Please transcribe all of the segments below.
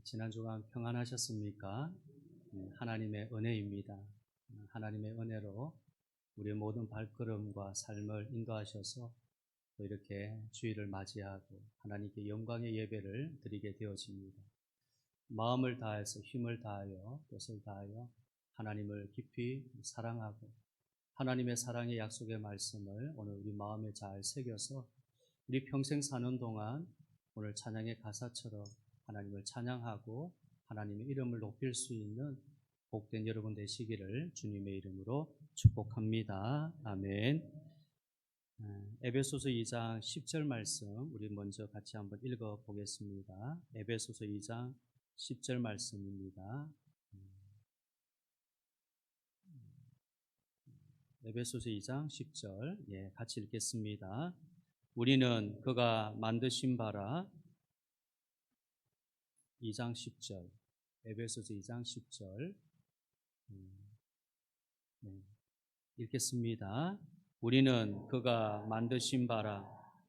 지난 주간 평안하셨습니까? 하나님의 은혜입니다. 하나님의 은혜로 우리의 모든 발걸음과 삶을 인도하셔서 또 이렇게 주일을 맞이하고 하나님께 영광의 예배를 드리게 되어집니다. 마음을 다해서 힘을 다하여 뜻을 다하여 하나님을 깊이 사랑하고 하나님의 사랑의 약속의 말씀을 오늘 우리 마음에 잘 새겨서 우리 평생 사는 동안 오늘 찬양의 가사처럼 하나님을 찬양하고 하나님의 이름을 높일 수 있는 복된 여러분 되시기를 주님의 이름으로 축복합니다. 아멘. 에베소서 2장 10절 말씀 우리 먼저 같이 한번 읽어 보겠습니다. 에베소서 2장 10절 말씀입니다. 에베소서 2장 10절 같이 읽겠습니다. 우리는 그가 만드신 바라 2장 10절 에베소서 2장 10절 읽겠습니다. 우리는 그가 만드신 바라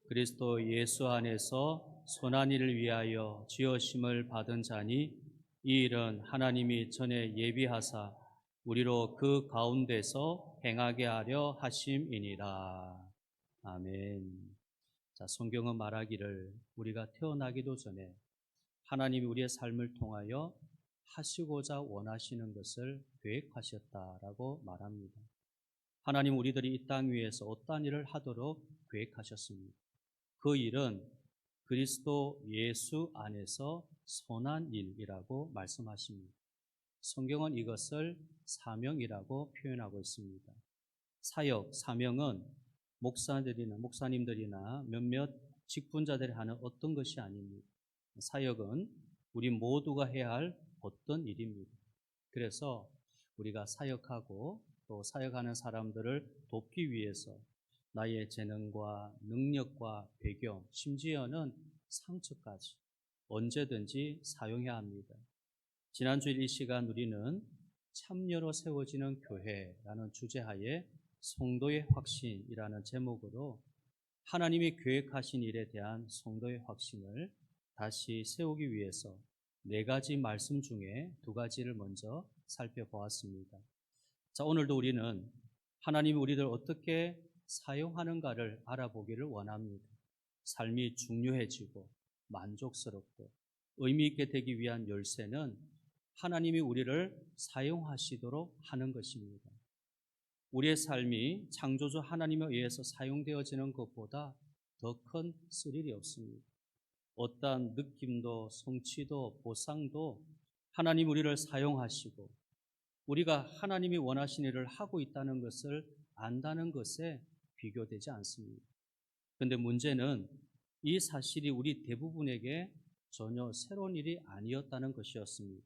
그리스도 예수 안에서 선한 일을 위하여 지으심을 받은 자니 이 일은 하나님이 전에 예비하사 우리로 그 가운데서 행하게 하려 하심이니라. 아멘. 자, 성경은 말하기를 우리가 태어나기도 전에 하나님이 우리의 삶을 통하여 하시고자 원하시는 것을 계획하셨다라고 말합니다. 하나님 우리들이 이 땅 위에서 어떠한 일을 하도록 계획하셨습니다. 그 일은 그리스도 예수 안에서 선한 일이라고 말씀하십니다. 성경은 이것을 사명이라고 표현하고 있습니다. 사역, 사명은 목사님들이나 몇몇 직분자들이 하는 어떤 것이 아닙니다. 사역은 우리 모두가 해야 할 어떤 일입니다. 그래서 우리가 사역하고 또 사역하는 사람들을 돕기 위해서 나의 재능과 능력과 배경, 심지어는 상처까지 언제든지 사용해야 합니다. 지난주일 이 시간 우리는 참여로 세워지는 교회라는 주제하에 성도의 확신이라는 제목으로 하나님이 계획하신 일에 대한 성도의 확신을 다시 세우기 위해서 4가지 말씀 중에 2가지를 먼저 살펴보았습니다. 자, 오늘도 우리는 하나님이 우리들 어떻게 사용하는가를 알아보기를 원합니다. 삶이 중요해지고 만족스럽고 의미 있게 되기 위한 열쇠는 하나님이 우리를 사용하시도록 하는 것입니다. 우리의 삶이 창조주 하나님에 의해서 사용되어지는 것보다 더 큰 스릴이 없습니다. 어떠한 느낌도 성취도 보상도 하나님 우리를 사용하시고 우리가 하나님이 원하신 일을 하고 있다는 것을 안다는 것에 비교되지 않습니다. 그런데 문제는 이 사실이 우리 대부분에게 전혀 새로운 일이 아니었다는 것이었습니다.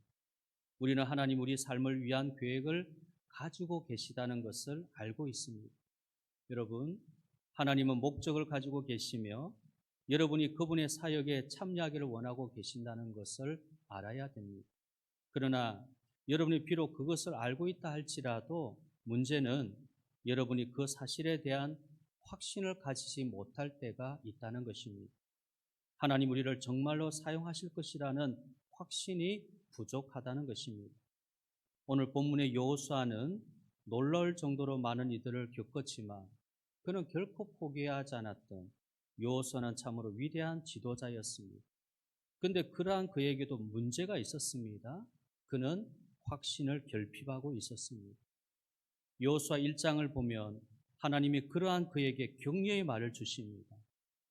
우리는 하나님 우리 삶을 위한 계획을 가지고 계시다는 것을 알고 있습니다. 여러분, 하나님은 목적을 가지고 계시며 여러분이 그분의 사역에 참여하기를 원하고 계신다는 것을 알아야 됩니다. 그러나 여러분이 비록 그것을 알고 있다 할지라도 문제는 여러분이 그 사실에 대한 확신을 가지지 못할 때가 있다는 것입니다. 하나님 우리를 정말로 사용하실 것이라는 확신이 부족하다는 것입니다. 오늘 본문의 여호수아는 놀라울 정도로 많은 이들을 겪었지만 그는 결코 포기하지 않았던 여호수아는 참으로 위대한 지도자였습니다. 그런데 그러한 그에게도 문제가 있었습니다. 그는 확신을 결핍하고 있었습니다. 여호수아 1장을 보면 하나님이 그러한 그에게 격려의 말을 주십니다.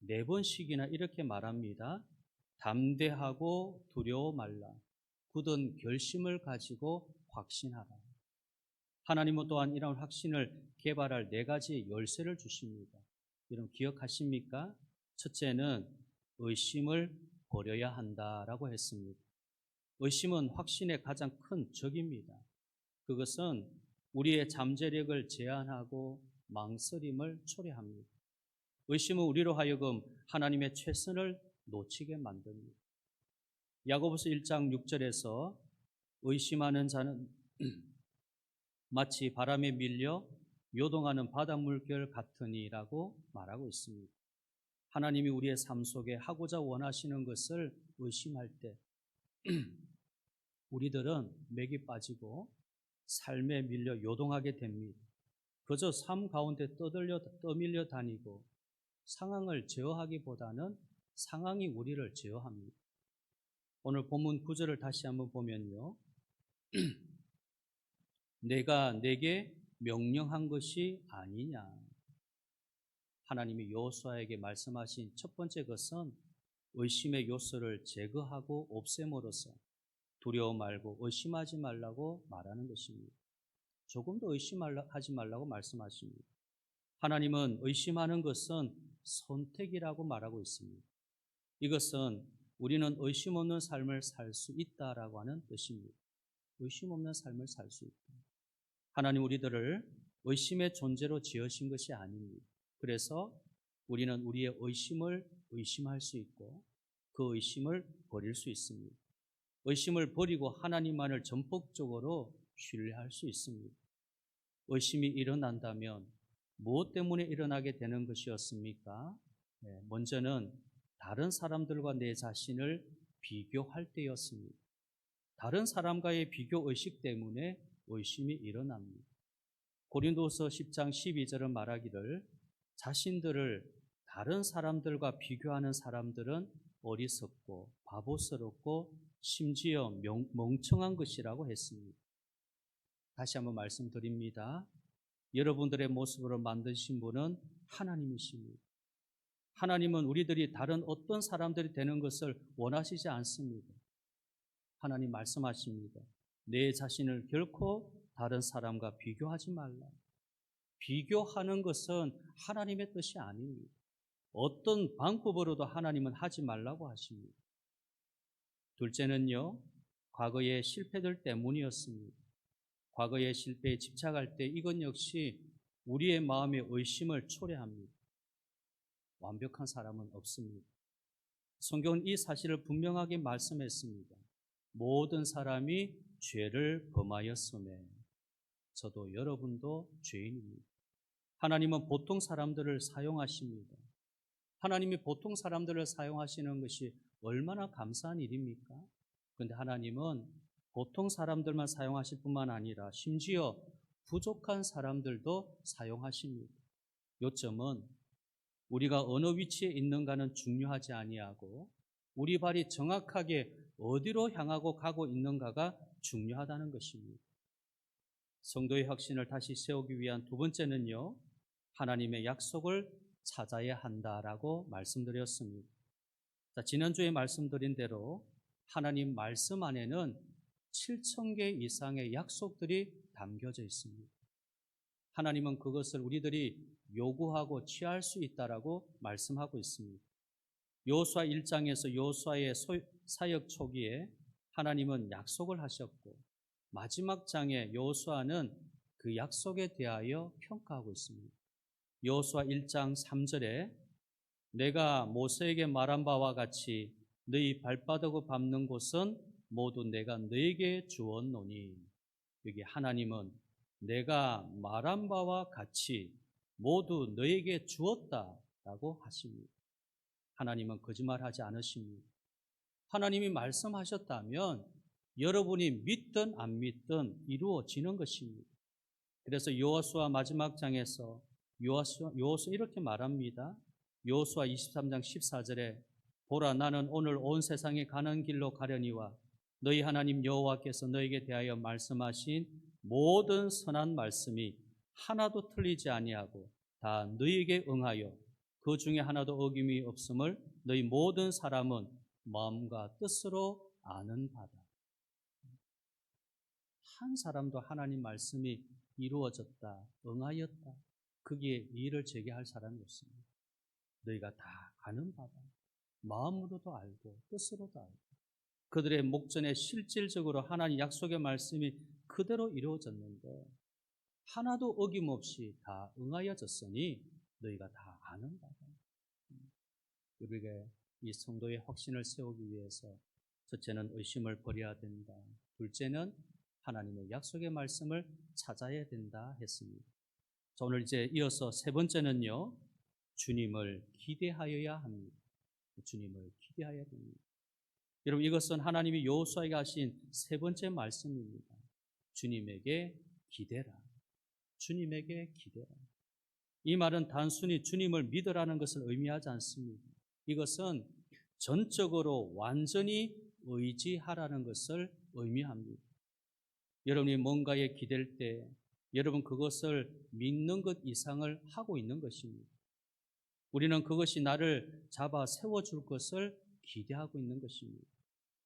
4번씩이나 이렇게 말합니다. 담대하고 두려워 말라. 굳은 결심을 가지고 확신하라. 하나님은 또한 이런 확신을 개발할 4가지 열쇠를 주십니다. 여러분 기억하십니까? 첫째는 의심을 버려야 한다라고 했습니다. 의심은 확신의 가장 큰 적입니다. 그것은 우리의 잠재력을 제한하고 망설임을 초래합니다. 의심은 우리로 하여금 하나님의 최선을 놓치게 만듭니다. 야고보서 1장 6절에서 의심하는 자는 마치 바람에 밀려 요동하는 바닷물결 같으니라고 말하고 있습니다. 하나님이 우리의 삶 속에 하고자 원하시는 것을 의심할 때 우리들은 맥이 빠지고 삶에 밀려 요동하게 됩니다. 그저 삶 가운데 떠밀려 다니고 상황을 제어하기보다는 상황이 우리를 제어합니다. 오늘 본문 9절을 다시 한번 보면요. 내가 내게 명령한 것이 아니냐. 하나님이 여호수아에게 말씀하신 첫 번째 것은 의심의 요소를 제거하고 없앰으로써 두려워 말고 의심하지 말라고 말하는 것입니다. 조금도 의심하지 말라고 말씀하십니다. 하나님은 의심하는 것은 선택이라고 말하고 있습니다. 이것은 우리는 의심 없는 삶을 살 수 있다라고 하는 뜻입니다. 의심 없는 삶을 살 수 있다. 하나님 우리들을 의심의 존재로 지으신 것이 아닙니다. 그래서 우리는 우리의 의심을 의심할 수 있고 그 의심을 버릴 수 있습니다. 의심을 버리고 하나님만을 전폭적으로 신뢰할 수 있습니다. 의심이 일어난다면 무엇 때문에 일어나게 되는 것이었습니까? 먼저는 다른 사람들과 내 자신을 비교할 때였습니다. 다른 사람과의 비교 의식 때문에 의심이 일어납니다. 고린도서 10장 12절은 말하기를 자신들을 다른 사람들과 비교하는 사람들은 어리석고 바보스럽고 심지어 멍청한 것이라고 했습니다. 다시 한번 말씀드립니다. 여러분들의 모습으로 만드신 분은 하나님이십니다. 하나님은 우리들이 다른 어떤 사람들이 되는 것을 원하시지 않습니다. 하나님 말씀하십니다. 내 자신을 결코 다른 사람과 비교하지 말라. 비교하는 것은 하나님의 뜻이 아닙니다. 어떤 방법으로도 하나님은 하지 말라고 하십니다. 둘째는요, 과거의 실패들 때문이었습니다. 과거의 실패에 집착할 때 이건 역시 우리의 마음의 의심을 초래합니다. 완벽한 사람은 없습니다. 성경은 이 사실을 분명하게 말씀했습니다. 모든 사람이 죄를 범하였음에 저도 여러분도 죄인입니다. 하나님은 보통 사람들을 사용하십니다. 하나님이 보통 사람들을 사용하시는 것이 얼마나 감사한 일입니까? 그런데 하나님은 보통 사람들만 사용하실 뿐만 아니라 심지어 부족한 사람들도 사용하십니다. 요점은 우리가 어느 위치에 있는가는 중요하지 아니하고 우리 발이 정확하게 어디로 향하고 가고 있는가가 중요하다는 것입니다. 성도의 확신을 다시 세우기 위한 두 번째는요, 하나님의 약속을 찾아야 한다라고 말씀드렸습니다. 지난주에 말씀드린 대로 하나님 말씀 안에는 7,000개 이상의 약속들이 담겨져 있습니다. 하나님은 그것을 우리들이 요구하고 취할 수 있다라고 말씀하고 있습니다. 여호수아 1장에서 여호수아의 사역 초기에 하나님은 약속을 하셨고 마지막 장에 여호수아는 그 약속에 대하여 평가하고 있습니다. 여호수아 1장 3절에 내가 모세에게 말한 바와 같이 너희 발바닥을 밟는 곳은 모두 내가 너에게 주었노니, 여기 하나님은 내가 말한 바와 같이 모두 너에게 주었다라고 하십니다. 하나님은 거짓말하지 않으십니다. 하나님이 말씀하셨다면 여러분이 믿든 안 믿든 이루어지는 것입니다. 그래서 여호수아 마지막 장에서 여호수아 이렇게 말합니다. 여호수아 23장 14절에 보라 나는 오늘 온 세상에 가는 길로 가려니와 너희 하나님 여호와께서 너에게 대하여 말씀하신 모든 선한 말씀이 하나도 틀리지 아니하고 다 너희에게 응하여 그 중에 하나도 어김이 없음을 너희 모든 사람은 마음과 뜻으로 아는 바다. 한 사람도 하나님 말씀이 이루어졌다, 응하였다, 거기에 이의를 제기할 사람이 없습니다. 너희가 다 아는 바다. 마음으로도 알고 뜻으로도 알고 그들의 목전에 실질적으로 하나님 약속의 말씀이 그대로 이루어졌는데 하나도 어김없이 다 응하여졌으니 너희가 다 아는 바다. 우리에게 이 성도의 확신을 세우기 위해서 첫째는 의심을 버려야 된다. 둘째는 하나님의 약속의 말씀을 찾아야 된다 했습니다. 자, 오늘 이제 이어서 세 번째는요, 주님을 기대하여야 합니다. 주님을 기대하여야 됩니다. 여러분, 이것은 하나님이 여호수아에게 하신 세 번째 말씀입니다. 주님에게 기대라. 주님에게 기대라. 이 말은 단순히 주님을 믿으라는 것을 의미하지 않습니다. 이것은 전적으로 완전히 의지하라는 것을 의미합니다. 여러분이 뭔가에 기댈 때 여러분 그것을 믿는 것 이상을 하고 있는 것입니다. 우리는 그것이 나를 잡아 세워줄 것을 기대하고 있는 것입니다.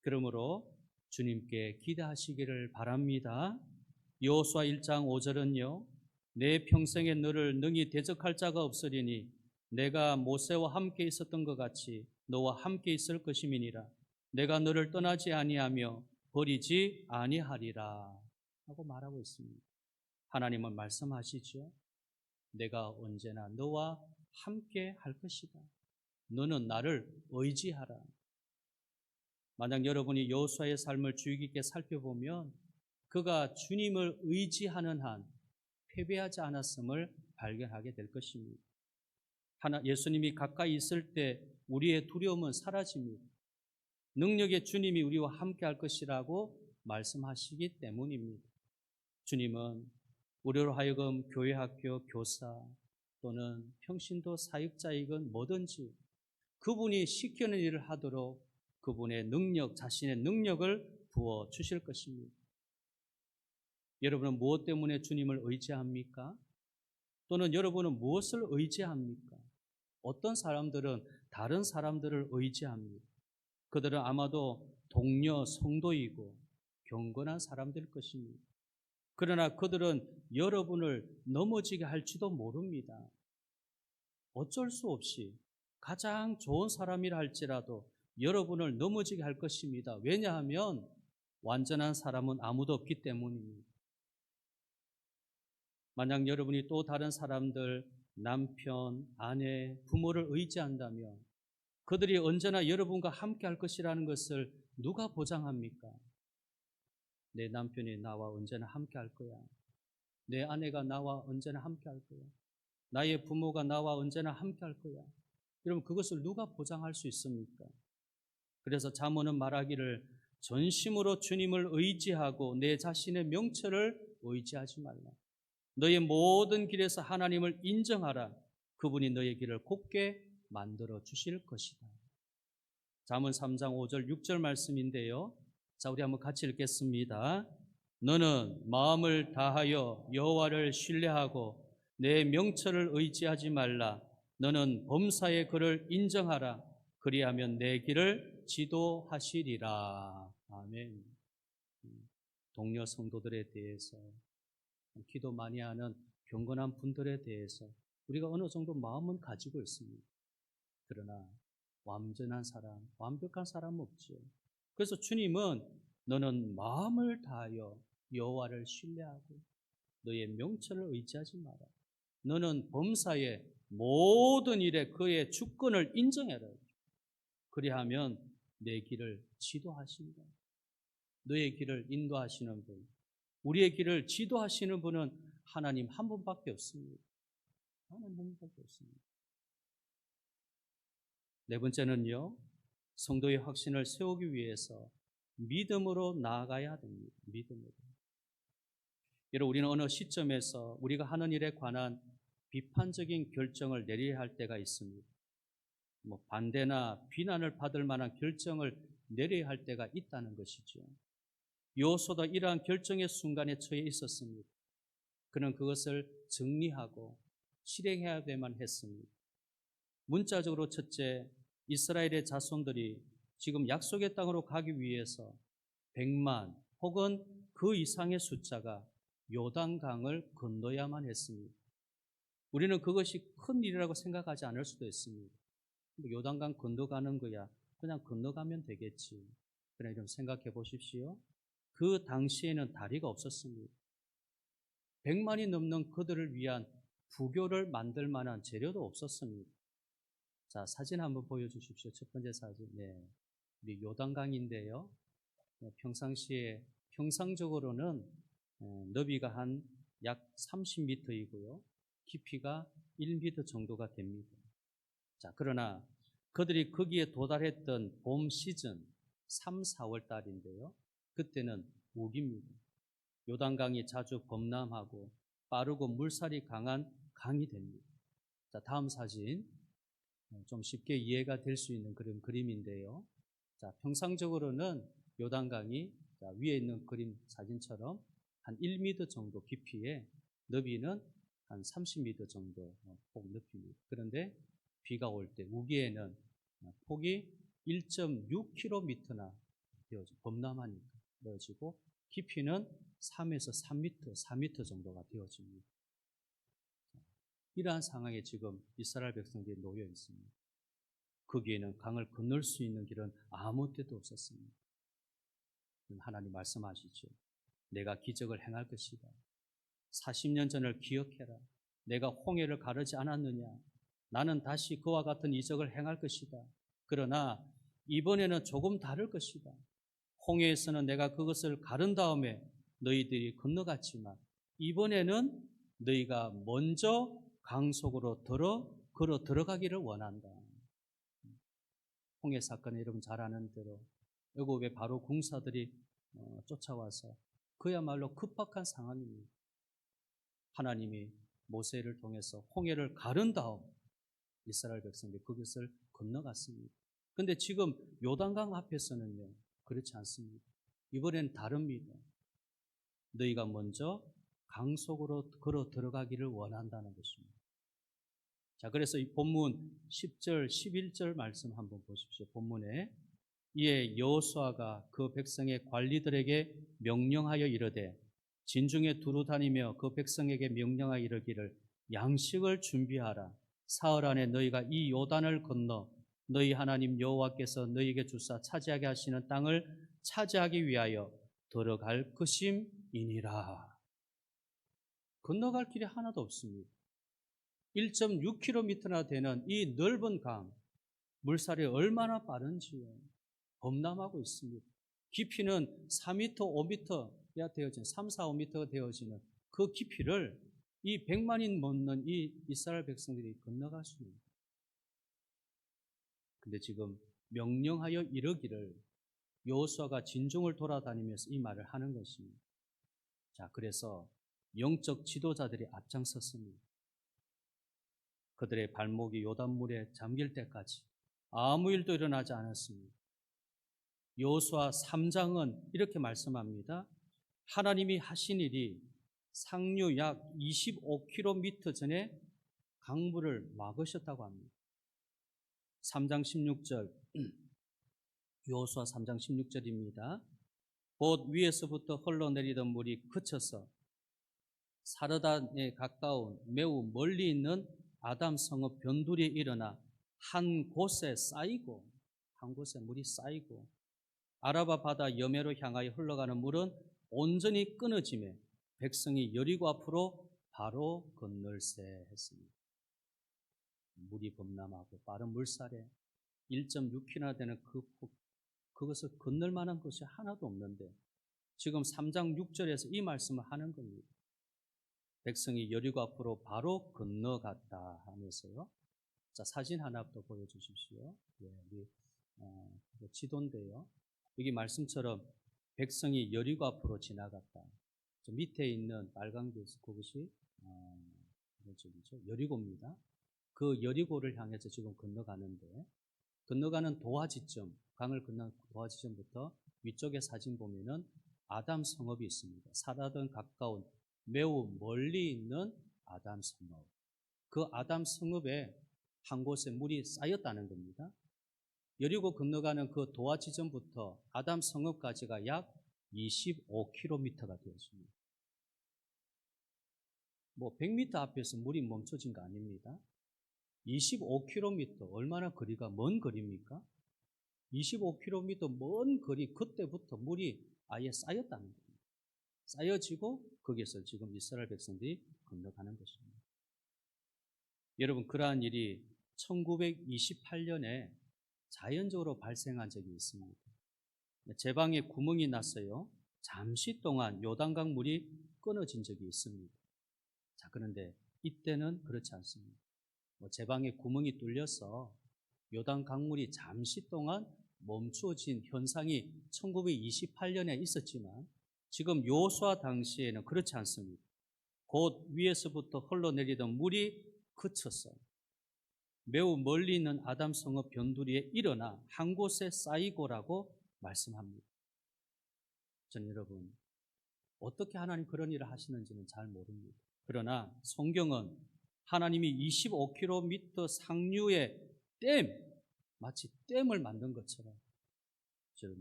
그러므로 주님께 기대하시기를 바랍니다. 여호수아 1장 5절은요. 내 평생에 너를 능히 대적할 자가 없으리니 내가 모세와 함께 있었던 것 같이 너와 함께 있을 것임이니라. 내가 너를 떠나지 아니하며 버리지 아니하리라 하고 말하고 있습니다. 하나님은 말씀하시죠. 내가 언제나 너와 함께 할 것이다. 너는 나를 의지하라. 만약 여러분이 여호수아의 삶을 주의 깊게 살펴보면 그가 주님을 의지하는 한 패배하지 않았음을 발견하게 될 것입니다. 예수님이 가까이 있을 때 우리의 두려움은 사라집니다. 능력의 주님이 우리와 함께 할 것이라고 말씀하시기 때문입니다. 주님은 우리로 하여금 교회 학교 교사 또는 평신도 사역자이건 뭐든지 그분이 시키는 일을 하도록 그분의 능력, 자신의 능력을 부어 주실 것입니다. 여러분은 무엇 때문에 주님을 의지합니까? 또는 여러분은 무엇을 의지합니까? 어떤 사람들은 다른 사람들을 의지합니다. 그들은 아마도 동료, 성도이고 경건한 사람들 것입니다. 그러나 그들은 여러분을 넘어지게 할지도 모릅니다. 어쩔 수 없이 가장 좋은 사람이라 할지라도 여러분을 넘어지게 할 것입니다. 왜냐하면 완전한 사람은 아무도 없기 때문입니다. 만약 여러분이 또 다른 사람들, 남편, 아내, 부모를 의지한다면 그들이 언제나 여러분과 함께 할 것이라는 것을 누가 보장합니까? 내 남편이 나와 언제나 함께 할 거야. 내 아내가 나와 언제나 함께 할 거야. 나의 부모가 나와 언제나 함께 할 거야. 여러분, 그것을 누가 보장할 수 있습니까? 그래서 잠언은 말하기를 전심으로 주님을 의지하고 내 자신의 명철을 의지하지 말라. 너의 모든 길에서 하나님을 인정하라. 그분이 너의 길을 곱게 만들어 주실 것이다. 잠언 3장 5절 6절 말씀인데요. 자, 우리 한번 같이 읽겠습니다. 너는 마음을 다하여 여호와를 신뢰하고 내 명철을 의지하지 말라. 너는 범사의 그를 인정하라. 그리하면 내 길을 지도하시리라. 아멘. 동료 성도들에 대해서, 기도 많이 하는 경건한 분들에 대해서 우리가 어느 정도 마음은 가지고 있습니다. 그러나 완전한 사람, 완벽한 사람은 없죠. 그래서 주님은 너는 마음을 다하여 여호와를 신뢰하고 너의 명철을 의지하지 마라. 너는 범사의 모든 일에 그의 주권을 인정해라. 그리하면 내 길을 지도하신다. 너의 길을 인도하시는 분, 우리의 길을 지도하시는 분은 하나님 한 분밖에 없습니다. 하나님 한 분밖에 없습니다. 네 번째는요, 성도의 확신을 세우기 위해서 믿음으로 나아가야 됩니다. 믿음으로. 여러분, 우리는 어느 시점에서 우리가 하는 일에 관한 비판적인 결정을 내려야 할 때가 있습니다. 반대나 비난을 받을 만한 결정을 내려야 할 때가 있다는 것이죠. 여호수아도 이러한 결정의 순간에 처해 있었습니다. 그는 그것을 정리하고 실행해야만 했습니다. 문자적으로 첫째, 이스라엘의 자손들이 지금 약속의 땅으로 가기 위해서 100만 혹은 그 이상의 숫자가 요단강을 건너야만 했습니다. 우리는 그것이 큰 일이라고 생각하지 않을 수도 있습니다. 요단강 건너가는 거야, 그냥 건너가면 되겠지. 그냥 좀 생각해 보십시오. 그 당시에는 다리가 없었습니다. 100만이 넘는 그들을 위한 부교를 만들 만한 재료도 없었습니다. 자, 사진 한번 보여주십시오. 첫 번째 사진. 네, 우리 요단강인데요. 평상시에 평상적으로는 너비가 한 약 30m이고요. 깊이가 1m 정도가 됩니다. 자, 그러나 그들이 거기에 도달했던 봄 시즌, 3, 4월 달인데요. 그때는 우기입니다. 요단강이 자주 범람하고 빠르고 물살이 강한 강이 됩니다. 자, 다음 사진. 좀 쉽게 이해가 될 수 있는 그런 그림인데요. 자, 평상적으로는 요단강이 위에 있는 그림 사진처럼 한 1m 정도 깊이에 너비는 한 30m 정도 폭 높이입니다. 그런데 비가 올 때 우기에는 폭이 1.6km나 되어지고 범람하니까 되어지고 깊이는 3에서 3m, 4m 정도가 되어집니다. 이러한 상황에 지금 이스라엘 백성들이 놓여 있습니다. 거기에는 강을 건널 수 있는 길은 아무 때도 없었습니다. 하나님 말씀하시죠. 내가 기적을 행할 것이다. 40년 전을 기억해라. 내가 홍해를 가르지 않았느냐. 나는 다시 그와 같은 이적을 행할 것이다. 그러나 이번에는 조금 다를 것이다. 홍해에서는 내가 그것을 가른 다음에 너희들이 건너갔지만 이번에는 너희가 먼저 강 속으로 걸어 들어가기를 원한다. 홍해 사건에 여러분 잘 아는 대로 애굽의 바로 군사들이 쫓아와서 그야말로 급박한 상황입니다. 하나님이 모세를 통해서 홍해를 가른 다음 이스라엘 백성들이 그것을 건너갔습니다. 그런데 지금 요단강 앞에서는요 그렇지 않습니다. 이번엔 다릅니다. 너희가 먼저 강 속으로 걸어 들어가기를 원한다는 것입니다. 자, 그래서 이 본문 10절, 11절 말씀 한번 보십시오. 본문에 이에 여호수아가 그 백성의 관리들에게 명령하여 이르되 진중에 두루 다니며 그 백성에게 명령하여 이르기를 양식을 준비하라. 사흘 안에 너희가 이 요단을 건너 너희 하나님 여호와께서 너희에게 주사 차지하게 하시는 땅을 차지하기 위하여 들어갈 것임이니라. 건너갈 길이 하나도 없습니다. 1.6km나 되는 이 넓은 강, 물살이 얼마나 빠른지요. 범람하고 있습니다. 깊이는 4m, 5m가 되어지는 3, 4, 5m가 되어지는 그 깊이를 이 100만인 넘는 이 이스라엘 백성들이 건너갈 수 있는. 근데 지금 명령하여 이르기를 여호수아가 진중을 돌아다니면서 이 말을 하는 것입니다. 자, 그래서 영적 지도자들이 앞장섰습니다. 그들의 발목이 요단물에 잠길 때까지 아무 일도 일어나지 않았습니다. 여호수아 3장은 이렇게 말씀합니다. 하나님이 하신 일이 상류 약 25km 전에 강물을 막으셨다고 합니다. 3장 16절, 여호수아 3장 16절입니다. 곧 위에서부터 흘러내리던 물이 그쳐서 사르단에 가까운 매우 멀리 있는 아담 성읍 변두리에 일어나 한 곳에 쌓이고, 한 곳에 물이 쌓이고 아라바 바다 여매로 향하여 흘러가는 물은 온전히 끊어지며 백성이 여리고 앞으로 바로 건널세 했습니다. 물이 범람하고 빠른 물살에 1.6km나 되는 그것을 건널 만한 것이 하나도 없는데 지금 3장 6절에서 이 말씀을 하는 겁니다. 백성이 여리고 앞으로 바로 건너갔다 하면서요. 자, 사진 하나 더 보여주십시오. 예, 우리 지도인데요. 여기 말씀처럼 백성이 여리고 앞으로 지나갔다. 저 밑에 있는 빨간 게 그것이 여리고입니다. 그 여리고를 향해서 지금 건너가는데 건너가는 도화지점, 강을 건너는 도화지점부터 위쪽에 사진 보면은 아담 성읍이 있습니다. 사라든 가까운 매우 멀리 있는 아담 성읍. 그 아담 성읍에 한 곳에 물이 쌓였다는 겁니다. 여리고 건너가는 그 도화 지점부터 아담 성읍까지가 약 25km가 되었습니다. 100m 앞에서 물이 멈춰진 거 아닙니다. 25km, 얼마나 거리가 먼 거리입니까? 25km 먼 거리, 그때부터 물이 아예 쌓였다는 겁니다. 쌓여지고 거기에서 지금 이스라엘 백성들이 건너가는 것입니다. 여러분, 그러한 일이 1928년에 자연적으로 발생한 적이 있습니다. 제방에 구멍이 났어요. 잠시 동안 요단강 물이 끊어진 적이 있습니다. 자, 그런데 이때는 그렇지 않습니다. 제방에 구멍이 뚫려서 요단 강물이 잠시 동안 멈추어진 현상이 1928년에 있었지만 지금 여호수아 당시에는 그렇지 않습니다. 곧 위에서부터 흘러내리던 물이 그쳤어 매우 멀리 있는 아담 성읍 변두리에 일어나 한 곳에 쌓이고라고 말씀합니다. 저는 여러분, 어떻게 하나님 그런 일을 하시는지는 잘 모릅니다. 그러나 성경은 하나님이 25km 상류의 마치 댐을 만든 것처럼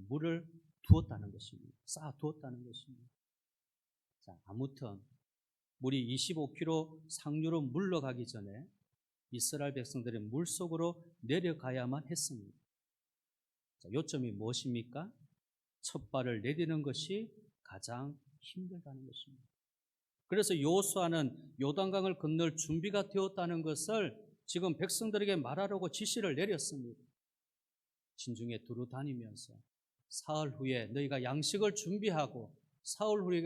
물을 두었다는 것입니다. 쌓아 두었다는 것입니다. 자, 아무튼 물이 25km 상류로 물러가기 전에 이스라엘 백성들이 물속으로 내려가야만 했습니다. 자, 요점이 무엇입니까? 첫 발을 내디는 것이 가장 힘들다는 것입니다. 그래서 여호수아는 요단강을 건널 준비가 되었다는 것을 지금 백성들에게 말하라고 지시를 내렸습니다. 진중에 두루 다니면서 사흘 후에 너희가 양식을 준비하고 사흘 후에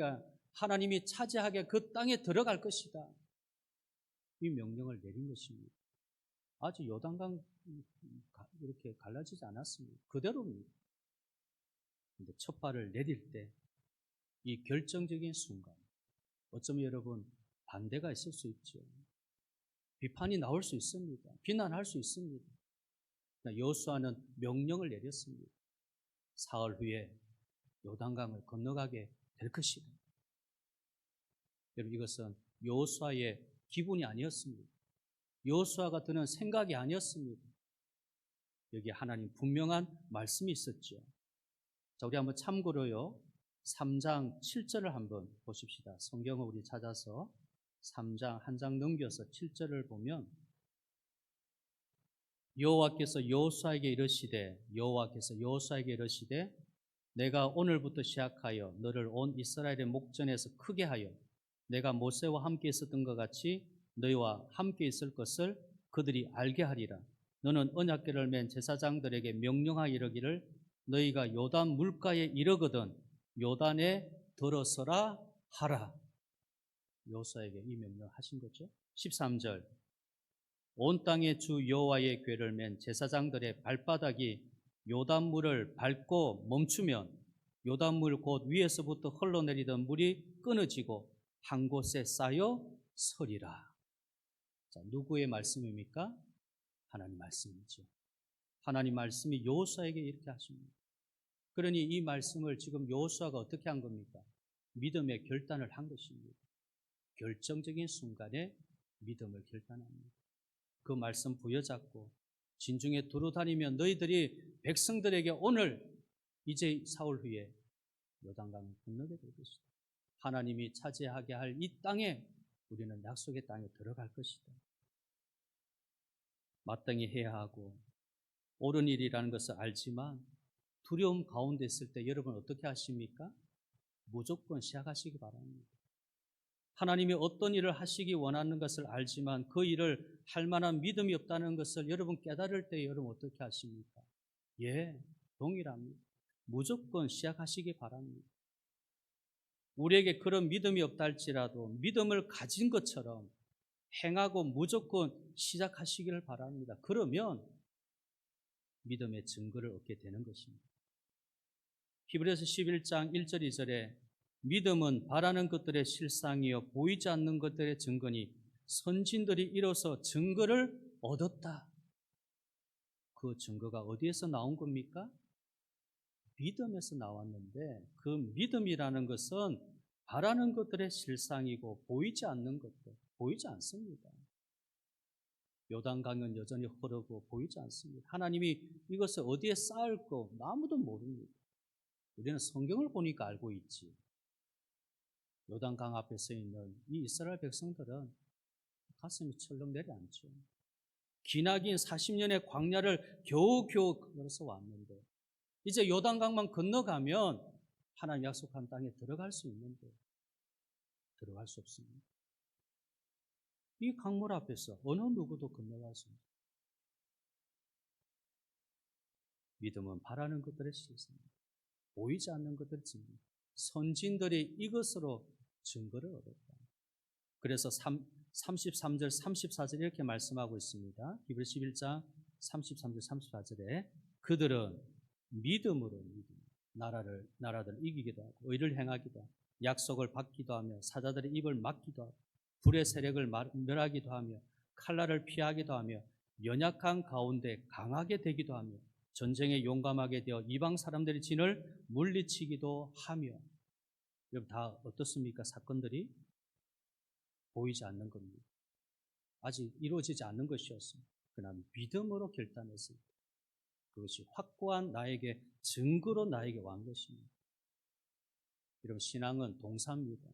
하나님이 차지하게 그 땅에 들어갈 것이다. 이 명령을 내린 것입니다. 아직 요단강 이렇게 갈라지지 않았습니다. 그대로입니다. 그런데 첫 발을 내딜 때 이 결정적인 순간, 어쩌면 여러분 반대가 있을 수 있죠. 비판이 나올 수 있습니다. 비난할 수 있습니다. 여호수아는 명령을 내렸습니다. 사흘 후에 요단강을 건너가게 될 것이다. 여러분, 이것은 여호수아의 기분이 아니었습니다. 여호수아가 드는 생각이 아니었습니다. 여기 하나님 분명한 말씀이 있었죠. 자, 우리 한번 참고로요 3장 7절을 한번 보십시다. 성경을 우리 찾아서 3장 한 장 넘겨서 7절을 보면 여호와께서 여호수아에게 이르시되 내가 오늘부터 시작하여 너를 온 이스라엘의 목전에서 크게 하여 내가 모세와 함께 있었던 것 같이 너희와 함께 있을 것을 그들이 알게 하리라. 너는 언약궤를 맨 제사장들에게 명령하여 이르기를 너희가 요단 물가에 이르거든 요단에 들어서라 하라. 여호수아에게 이 명령을 하신 거죠. 13절 온 땅에 주 여호와의 궤를 맨 제사장들의 발바닥이 요단물을 밟고 멈추면 요단물 곧 위에서부터 흘러내리던 물이 끊어지고 한 곳에 쌓여 서리라. 자, 누구의 말씀입니까? 하나님 말씀이죠. 하나님 말씀이 여호수아에게 이렇게 하십니다. 그러니 이 말씀을 지금 여호수아가 어떻게 한 겁니까? 믿음의 결단을 한 것입니다. 결정적인 순간에 믿음을 결단합니다. 그 말씀 부여잡고 진중에 두루 다니면 너희들이 백성들에게 오늘 이제 사흘 후에 요단강을 건너게 될 것이다. 하나님이 차지하게 할 이 땅에 우리는 약속의 땅에 들어갈 것이다. 마땅히 해야 하고 옳은 일이라는 것을 알지만 두려움 가운데 있을 때 여러분 어떻게 하십니까? 무조건 시작하시기 바랍니다. 하나님이 어떤 일을 하시기 원하는 것을 알지만 그 일을 할 만한 믿음이 없다는 것을 여러분 깨달을 때 여러분 어떻게 하십니까? 예, 동일합니다. 무조건 시작하시기 바랍니다. 우리에게 그런 믿음이 없다 할지라도 믿음을 가진 것처럼 행하고 무조건 시작하시기를 바랍니다. 그러면 믿음의 증거를 얻게 되는 것입니다. 히브리서 11장 1절 2절에 믿음은 바라는 것들의 실상이요 보이지 않는 것들의 증거니 선진들이 이로써 증거를 얻었다. 그 증거가 어디에서 나온 겁니까? 믿음에서 나왔는데 그 믿음이라는 것은 바라는 것들의 실상이고 보이지 않는 것들, 보이지 않습니다. 요단강은 여전히 흐르고 보이지 않습니다. 하나님이 이것을 어디에 쌓을까 아무도 모릅니다. 우리는 성경을 보니까 알고 있지. 요단강 앞에 서 있는 이 이스라엘 백성들은 가슴이 철렁 내려앉죠. 기나긴 40년의 광야를 겨우겨우 걸어서 왔는데 이제 요단강만 건너가면 하나님 약속한 땅에 들어갈 수 있는데 들어갈 수 없습니다. 이 강물 앞에서 어느 누구도 건너갈 수 없습니다. 믿음은 바라는 것들의 실상입니다. 보이지 않는 것들의 증거. 선진들이 이것으로 증거를 얻었다. 그래서 33절, 34절 이렇게 말씀하고 있습니다. 히브리 11장 33절, 34절에 그들은 믿음으로 나라를 이기기도 하고 의를 행하기도 하고 약속을 받기도 하며 사자들의 입을 막기도 하고 불의 세력을 멸하기도 하며 칼날을 피하기도 하며 연약한 가운데 강하게 되기도 하며 전쟁에 용감하게 되어 이방 사람들의 진을 물리치기도 하며. 여러분 다 어떻습니까? 사건들이 보이지 않는 겁니다. 아직 이루어지지 않는 것이었습니다. 그러나 믿음으로 결단했을 때 그것이 확고한 나에게 증거로 나에게 온 것입니다. 여러분 신앙은 동사입니다.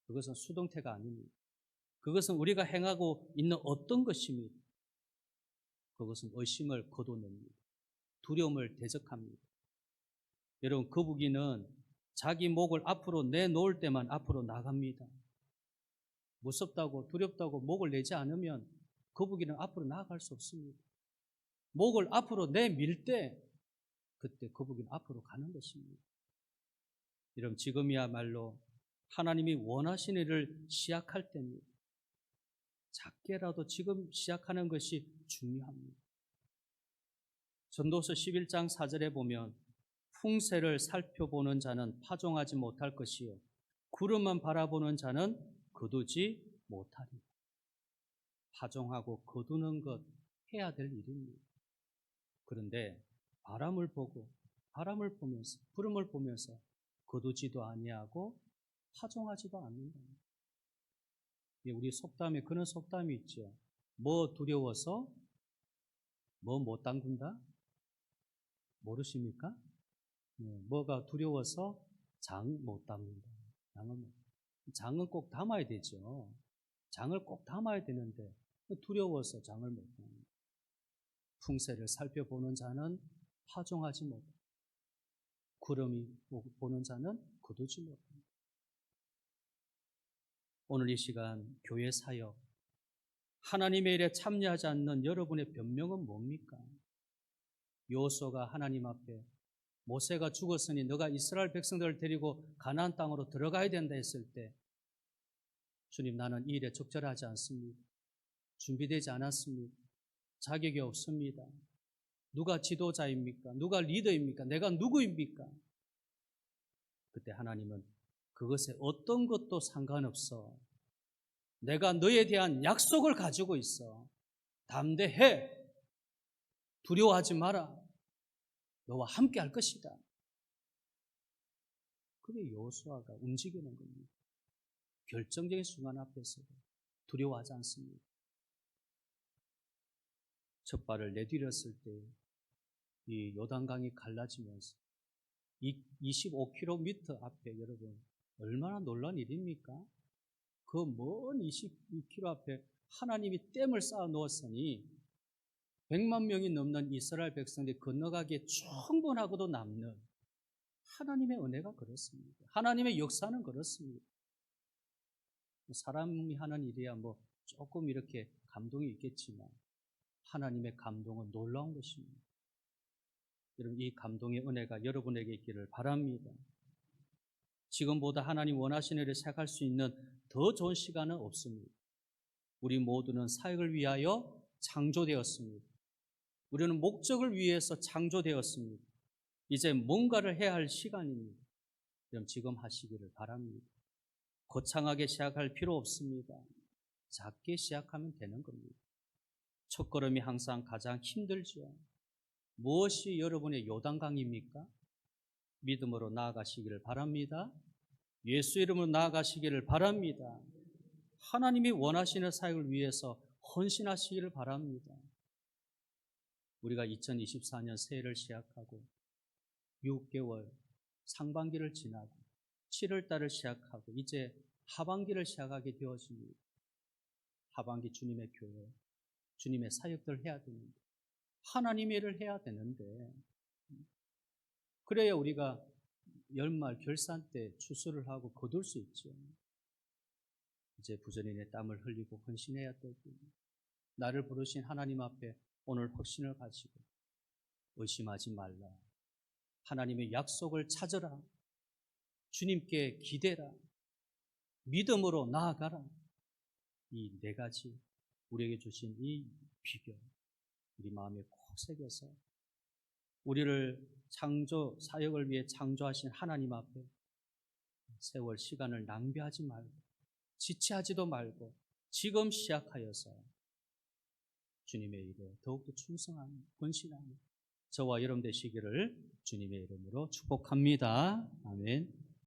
그것은 수동태가 아닙니다. 그것은 우리가 행하고 있는 어떤 것입니다. 그것은 의심을 거둬냅니다. 두려움을 대적합니다. 여러분 거북이는 자기 목을 앞으로 내놓을 때만 앞으로 나갑니다. 무섭다고 두렵다고 목을 내지 않으면 거북이는 앞으로 나아갈 수 없습니다. 목을 앞으로 내밀 때 그때 거북이는 앞으로 가는 것입니다. 여러분 지금이야말로 하나님이 원하시는 일을 시작할 때입니다. 작게라도 지금 시작하는 것이 중요합니다. 전도서 11장 4절에 보면 풍세를 살펴보는 자는 파종하지 못할 것이요 구름만 바라보는 자는 거두지 못하리라. 파종하고 거두는 것 해야 될 일입니다. 그런데 바람을 보면서 구름을 보면서 거두지도 아니하고 파종하지도 않는다. 우리 속담에 그런 속담이 있죠. 뭐 두려워서 뭐 못 담근다? 모르십니까? 뭐가 두려워서 장 못 담는다. 장은 꼭 담아야 되죠. 장을 꼭 담아야 되는데 두려워서 장을 못 담는다. 풍세를 살펴보는 자는 파종하지 못한다. 구름이 보는 자는 거두지 못한다. 오늘 이 시간 교회 사역, 하나님의 일에 참여하지 않는 여러분의 변명은 뭡니까? 여호수아가 하나님 앞에 모세가 죽었으니 너가 이스라엘 백성들을 데리고 가나안 땅으로 들어가야 된다 했을 때 주님 나는 이 일에 적절하지 않습니다. 준비되지 않았습니다. 자격이 없습니다. 누가 지도자입니까? 누가 리더입니까? 내가 누구입니까? 그때 하나님은 그것에 어떤 것도 상관없어. 내가 너에 대한 약속을 가지고 있어. 담대해. 두려워하지 마라. 너와 함께 할 것이다. 그게 여호수아가 움직이는 겁니다. 결정적인 순간 앞에서도 두려워하지 않습니다. 첫 발을 내디뎠을 때 이 요단강이 갈라지면서 25km 앞에 여러분 얼마나 놀라운 일입니까? 그 먼 22km 앞에 하나님이 댐을 쌓아 놓았으니 100만 명이 넘는 이스라엘 백성들이 건너가기에 충분하고도 남는 하나님의 은혜가 그렇습니다. 하나님의 역사는 그렇습니다. 사람이 하는 일이야 뭐 조금 이렇게 감동이 있겠지만 하나님의 감동은 놀라운 것입니다. 여러분 이 감동의 은혜가 여러분에게 있기를 바랍니다. 지금보다 하나님 원하시는 일을 시작할 수 있는 더 좋은 시간은 없습니다. 우리 모두는 사역을 위하여 창조되었습니다. 우리는 목적을 위해서 창조되었습니다. 이제 뭔가를 해야 할 시간입니다. 그럼 지금 하시기를 바랍니다. 거창하게 시작할 필요 없습니다. 작게 시작하면 되는 겁니다. 첫걸음이 항상 가장 힘들죠. 무엇이 여러분의 요단강입니까? 믿음으로 나아가시기를 바랍니다. 예수 이름으로 나아가시기를 바랍니다. 하나님이 원하시는 사역을 위해서 헌신하시기를 바랍니다. 우리가 2024년 새해를 시작하고 6개월 상반기를 지나고 7월달을 시작하고 이제 하반기를 시작하게 되어집니다. 하반기 주님의 교회, 주님의 사역들을 해야 됩니다. 하나님의 일을 해야 되는데 그래야 우리가 연말 결산 때 추수를 하고 거둘 수 있죠. 이제 부전히 내 땀을 흘리고 헌신해야 되고 나를 부르신 하나님 앞에 오늘 확신을 가지고 의심하지 말라. 하나님의 약속을 찾으라. 주님께 기대라. 믿음으로 나아가라. 이 네 가지 우리에게 주신 이 비결 우리 마음에 콕 새겨서 우리를 창조 사역을 위해 창조하신 하나님 앞에 세월 시간을 낭비하지 말고 지체하지도 말고 지금 시작하여서 주님의 일에 더욱더 충성하며 헌신하며 저와 여러분 되시기를 주님의 이름으로 축복합니다. 아멘.